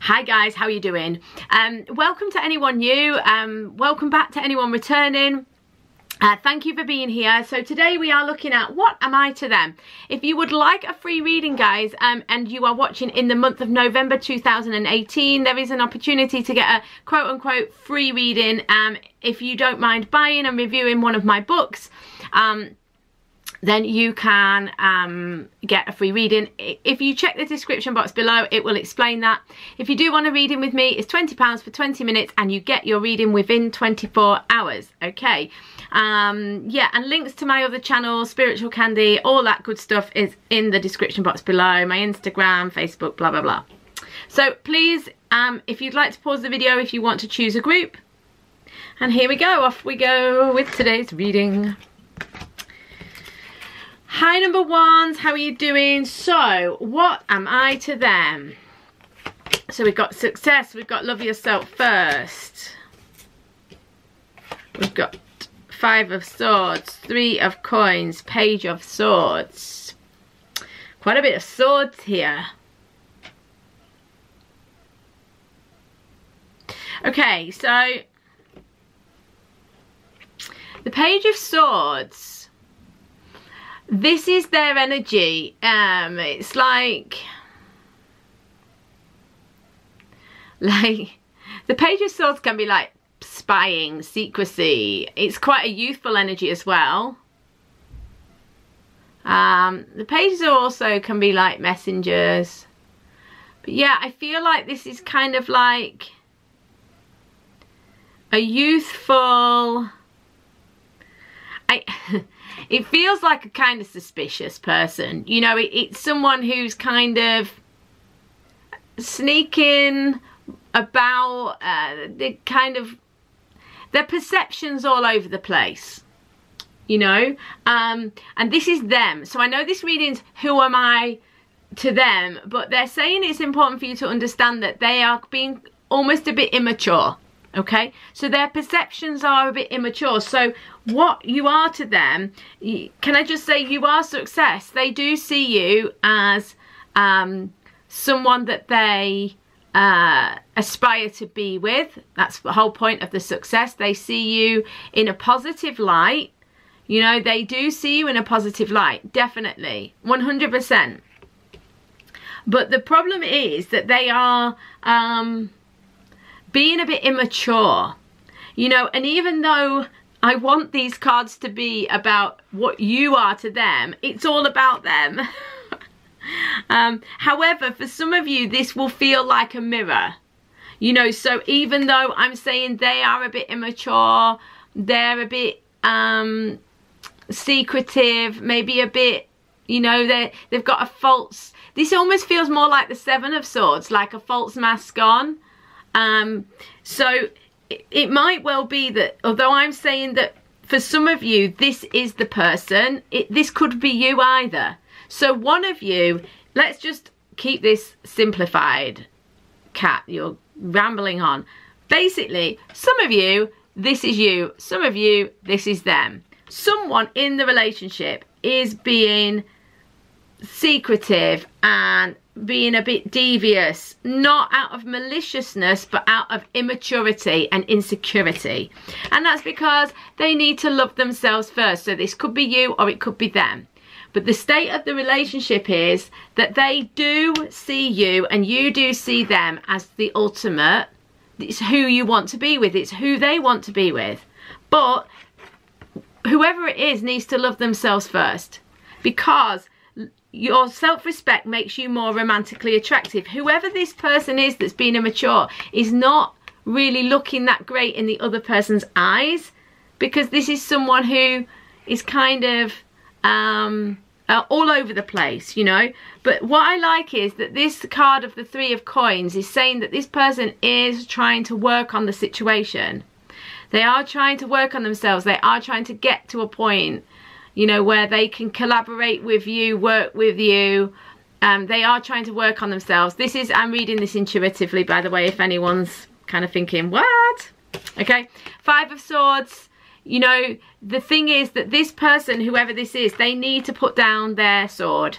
Hi guys, how are you doing? Welcome to anyone new, welcome back to anyone returning. Thank you for being here. So today we are looking at what am I to them. If you would like a free reading, guys, and you are watching in the month of November 2018, there is an opportunity to get a quote-unquote free reading if you don't mind buying and reviewing one of my books. Then you can get a free reading. If you check the description box below, it will explain that. If you do want a reading with me, it's £20 for 20 minutes and you get your reading within 24 hours, okay? Yeah, and links to my other channels, Spiritual Candy, all that good stuff is in the description box below. My Instagram, Facebook, blah, blah, blah. So please, if you'd like to pause the video if you want to choose a group. And here we go, off we go with today's reading. Hi number ones, how are you doing? So, what am I to them? So we've got success, we've got love yourself first. We've got 5 of swords, 3 of coins, page of swords. Quite a bit of swords here. Okay, so the page of swords. This is their energy. It's like the page of swords can be like spying, secrecy. It's quite a youthful energy as well. The pages also can be like messengers. But yeah, I feel like this is kind of like a youthful... It feels like a kind of suspicious person. You know, it's someone who's kind of sneaking about, their perceptions all over the place, you know, and this is them. So I know this reading's who am I to them, but they're saying it's important for you to understand that they are being almost a bit immature. Okay, so their perceptions are a bit immature. So what you are to them, can I just say you are success. They do see you as someone that they aspire to be with. That's the whole point of the success. They see you in a positive light. You know, they do see you in a positive light, definitely, 100%. But the problem is that they are being a bit immature, you know, and even though I want these cards to be about what you are to them, it's all about them. However, for some of you, this will feel like a mirror, you know, so even though I'm saying they are a bit immature, they're a bit secretive, maybe a bit, you know, they've got a false, this almost feels more like the 7 of Swords, like a false mask on. So it might well be that, although I'm saying that for some of you this is the person, this could be you either. So one of you, let's just keep this simplified. Cat, you're rambling on. Basically, some of you, this is you. Some of you, this is them. Someone in the relationship is being secretive and being a bit devious, not out of maliciousness but out of immaturity and insecurity, and that's because they need to love themselves first. So this could be you or it could be them, but the state of the relationship is that they do see you and you do see them as the ultimate. It's who you want to be with, it's who they want to be with, but whoever it is needs to love themselves first, because your self-respect makes you more romantically attractive. Whoever this person is that's being immature is not really looking that great in the other person's eyes, because this is someone who is kind of all over the place, you know. But what I like is that this card of the 3 of coins is saying that this person is trying to work on the situation. They are trying to work on themselves. They are trying to get to a point, you know, where they can collaborate with you, work with you. They are trying to work on themselves. This is, I'm reading this intuitively, by the way, if anyone's kind of thinking, what? Okay, 5 of Swords. You know, the thing is that this person, whoever this is, they need to put down their sword.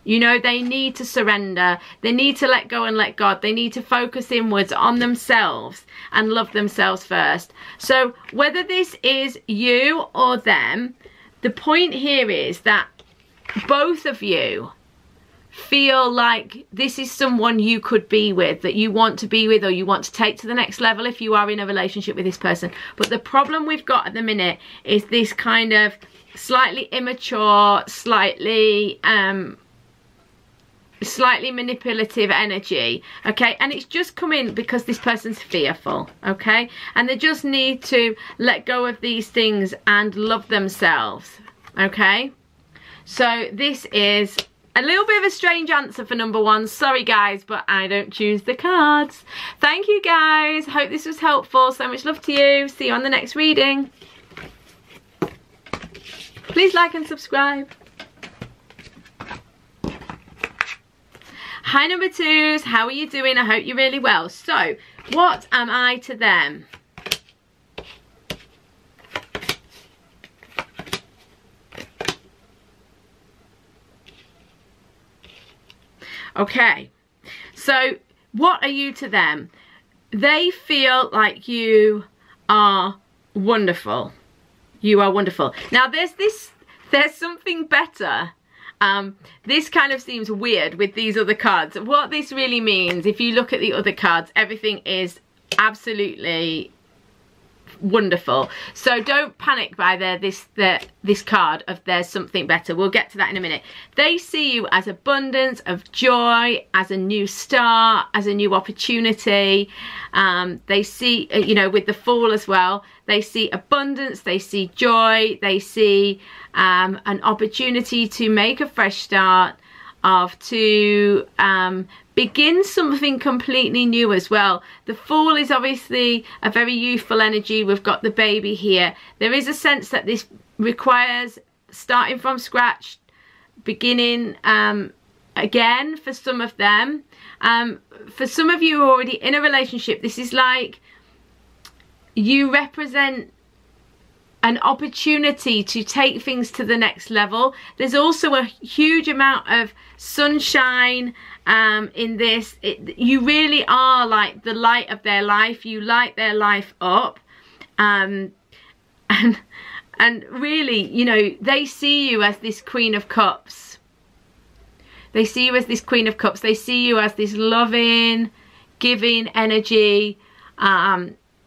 You know, they need to surrender. They need to let go and let God. They need to focus inwards on themselves and love themselves first. So whether this is you or them, the point here is that both of you feel like this is someone you could be with, that you want to be with, or you want to take to the next level if you are in a relationship with this person. But the problem we've got at the minute is this kind of slightly immature, slightly manipulative energy, okay? And it's just come in because this person's fearful, okay? And they just need to let go of these things and love themselves, okay? So this is a little bit of a strange answer for number one. Sorry guys, but I don't choose the cards. Thank you guys. Hope this was helpful. So much love to you. See you on the next reading. Please like and subscribe. Hi number twos, how are you doing? I hope you're really well. So, what am I to them? Okay, so what are you to them? They feel like you are wonderful. You are wonderful. Now there's something better. This kind of seems weird with these other cards. What this really means, if you look at the other cards, everything is absolutely wonderful. So don't panic by this card of there's something better. We'll get to that in a minute. They see you as abundance of joy, as a new start, as a new opportunity. They see, you know, with the Fool as well, they see abundance, they see joy, they see an opportunity to make a fresh start, to begin something completely new as well. The Fool is obviously a very youthful energy. We've got the baby here. There is a sense that this requires starting from scratch, beginning again for some of them. For some of you who are already in a relationship, this is like you represent an opportunity to take things to the next level. There's also a huge amount of sunshine in this. You really are like the light of their life. You light their life up, and really, you know, they see you as this Queen of Cups. They see you as this Queen of Cups. They see you as this loving, giving energy,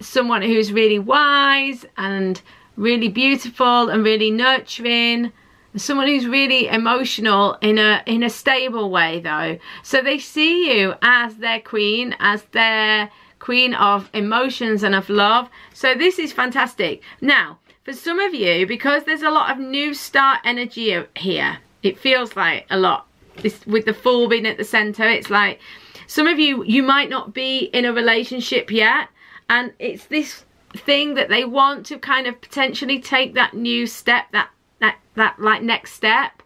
someone who's really wise and really beautiful and really nurturing, someone who's really emotional in a stable way though. So they see you as their queen, as their queen of emotions and of love. So this is fantastic. Now for some of you, because there's a lot of new start energy here, it feels like a lot, this with the Fool being at the center, it's like some of you might not be in a relationship yet, and it's this thing that they want to kind of potentially take that new step, that like next step,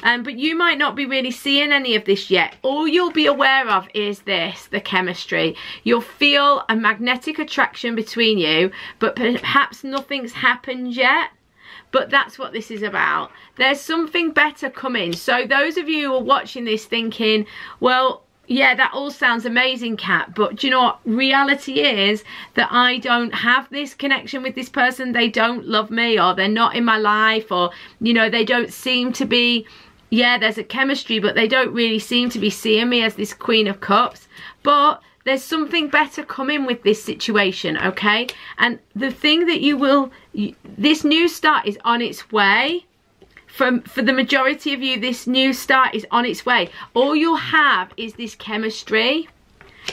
but you might not be really seeing any of this yet. All you'll be aware of is this, the chemistry. You'll feel a magnetic attraction between you, but perhaps nothing's happened yet. But that's what this is about. There's something better coming. So those of you who are watching this thinking, well, yeah, that all sounds amazing, Kat, but do you know what? Reality is that I don't have this connection with this person. They don't love me, or they're not in my life, or, you know, they don't seem to be, yeah, there's a chemistry, but they don't really seem to be seeing me as this Queen of Cups. But there's something better coming with this situation, okay? And the thing that this new start is on its way. For the majority of you, this new start is on its way. All you'll have is this chemistry.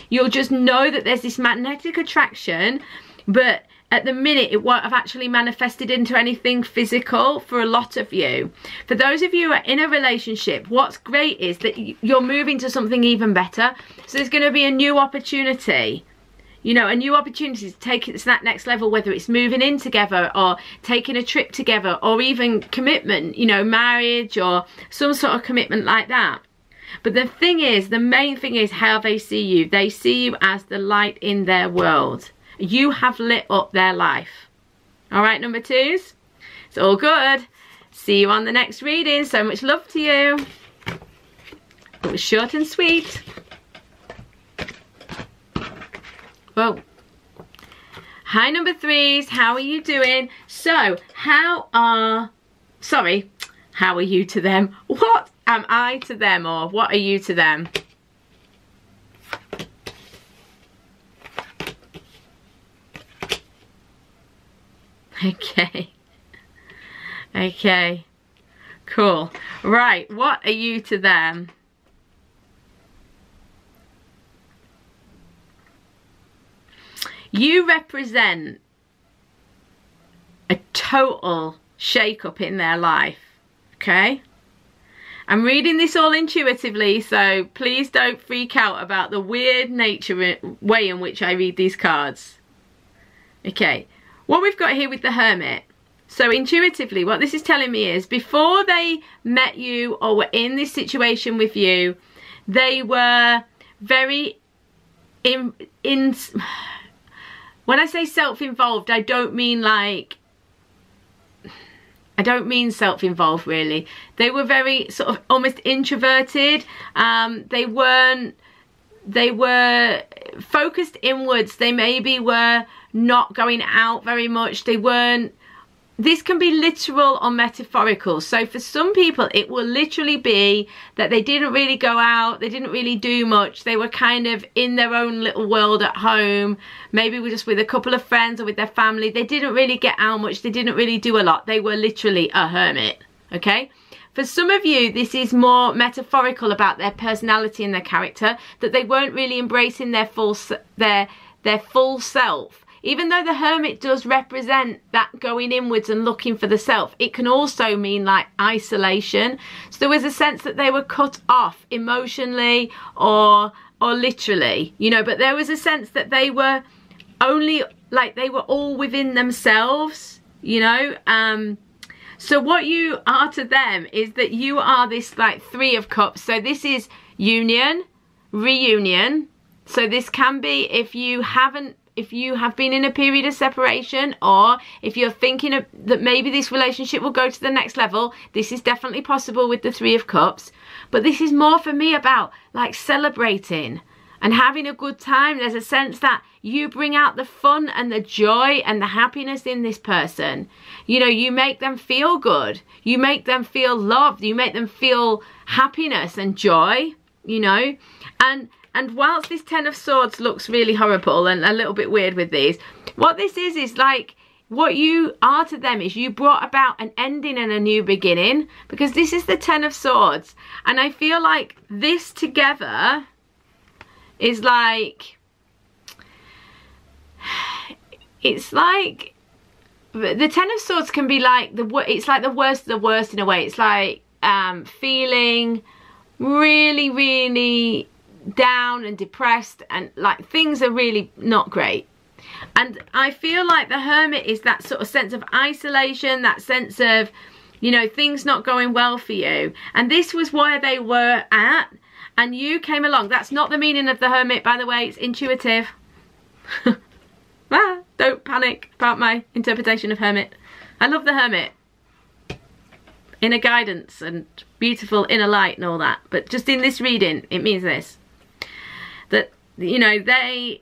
You'll just know that there's this magnetic attraction, but at the minute it won't have actually manifested into anything physical for a lot of you. For those of you who are in a relationship, what's great is that you're moving to something even better. So there's going to be a new opportunity. You know, a new opportunity to take it to that next level, whether it's moving in together or taking a trip together or even commitment, you know, marriage or some sort of commitment like that. But the thing is, the main thing is how they see you. They see you as the light in their world. You have lit up their life. All right, number twos? It's all good. See you on the next reading. So much love to you. It was short and sweet. Well, hi number threes, how are you doing? So, how are you to them? What am I to them, or what are you to them? Okay, cool. Right, what are you to them? You represent a total shake-up in their life, okay? I'm reading this all intuitively, so please don't freak out about the weird way in which I read these cards. Okay, what we've got here with the Hermit. So intuitively, what this is telling me is before they met you or were in this situation with you, they were very when I say self-involved, I don't mean self-involved really. They were very sort of almost introverted. They were focused inwards. They maybe were not going out very much. They weren't. This can be literal or metaphorical. So for some people, it will literally be that they didn't really go out, they didn't really do much. They were kind of in their own little world at home, maybe just with a couple of friends or with their family. They didn't really get out much, they didn't really do a lot. They were literally a hermit, okay? For some of you, this is more metaphorical about their personality and their character, that they weren't really embracing their full self. Even though the Hermit does represent that going inwards and looking for the self, it can also mean like isolation. So there was a sense that they were cut off emotionally or literally, you know, but there was a sense that they were only, like they were all within themselves, you know. So what you are to them is that you are this like Three of Cups. So this is union, reunion. So this can be if you have been in a period of separation, or if you're thinking that maybe this relationship will go to the next level. This is definitely possible with the Three of Cups. But this is more for me about like celebrating and having a good time. There's a sense that you bring out the fun and the joy and the happiness in this person. You know, you make them feel good. You make them feel loved. You make them feel happiness and joy, you know. And whilst this Ten of Swords looks really horrible and a little bit weird with these, what this is like, what you are to them is you brought about an ending and a new beginning, because this is the Ten of Swords. And I feel like this together is like, it's like, the Ten of Swords can be like, it's like the worst of the worst in a way. It's like feeling really, really down and depressed, and like things are really not great. And I feel like the Hermit is that sort of sense of isolation, that sense of, you know, things not going well for you. And this was where they were at, and you came along. That's not the meaning of the Hermit, by the way. It's intuitive. Don't panic about my interpretation of Hermit. I love the Hermit. Inner guidance and beautiful inner light and all that. But just in this reading, it means this. That, you know, they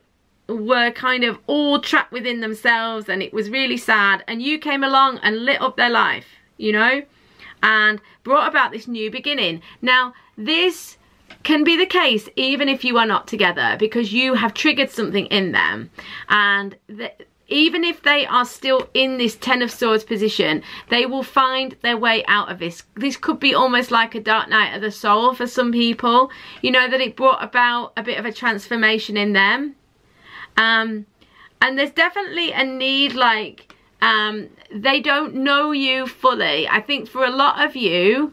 were kind of all trapped within themselves, and it was really sad, and you came along and lit up their life, you know, and brought about this new beginning. Now, this can be the case even if you are not together, because you have triggered something in them, and even if they are still in this Ten of Swords position, they will find their way out of this. This could be almost like a dark night of the soul for some people, you know, that it brought about a bit of a transformation in them. And there's definitely a need, like, they don't know you fully. I think for a lot of you,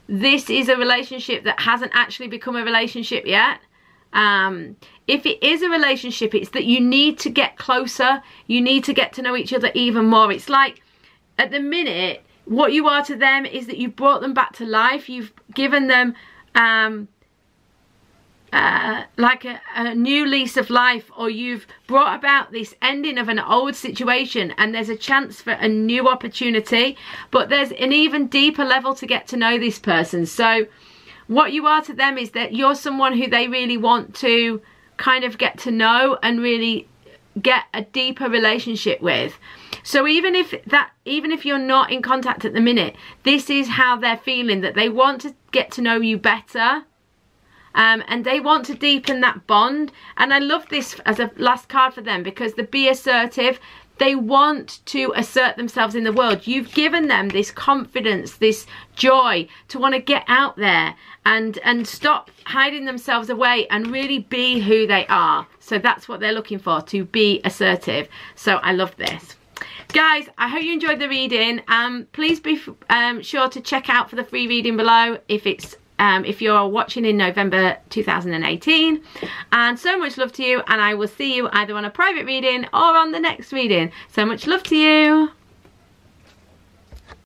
this is a relationship that hasn't actually become a relationship yet. If it is a relationship, it's that you need to get closer. You need to get to know each other even more. It's like, at the minute, what you are to them is that you've brought them back to life. You've given them like a new lease of life, or you've brought about this ending of an old situation, and there's a chance for a new opportunity. But there's an even deeper level to get to know this person. So what you are to them is that you're someone who they really want to kind of get to know and really get a deeper relationship with. So even if you're not in contact at the minute, this is how they're feeling, that they want to get to know you better. And they want to deepen that bond. And I love this as a last card for them, because the be assertive, they want to assert themselves in the world. You've given them this confidence, this joy to want to get out there and stop hiding themselves away and really be who they are. So that's what they're looking for, to be assertive. So I love this. Guys, I hope you enjoyed the reading. Please be sure to check out for the free reading below if you're watching in November 2018. And so much love to you, and I will see you either on a private reading or on the next reading. So much love to you.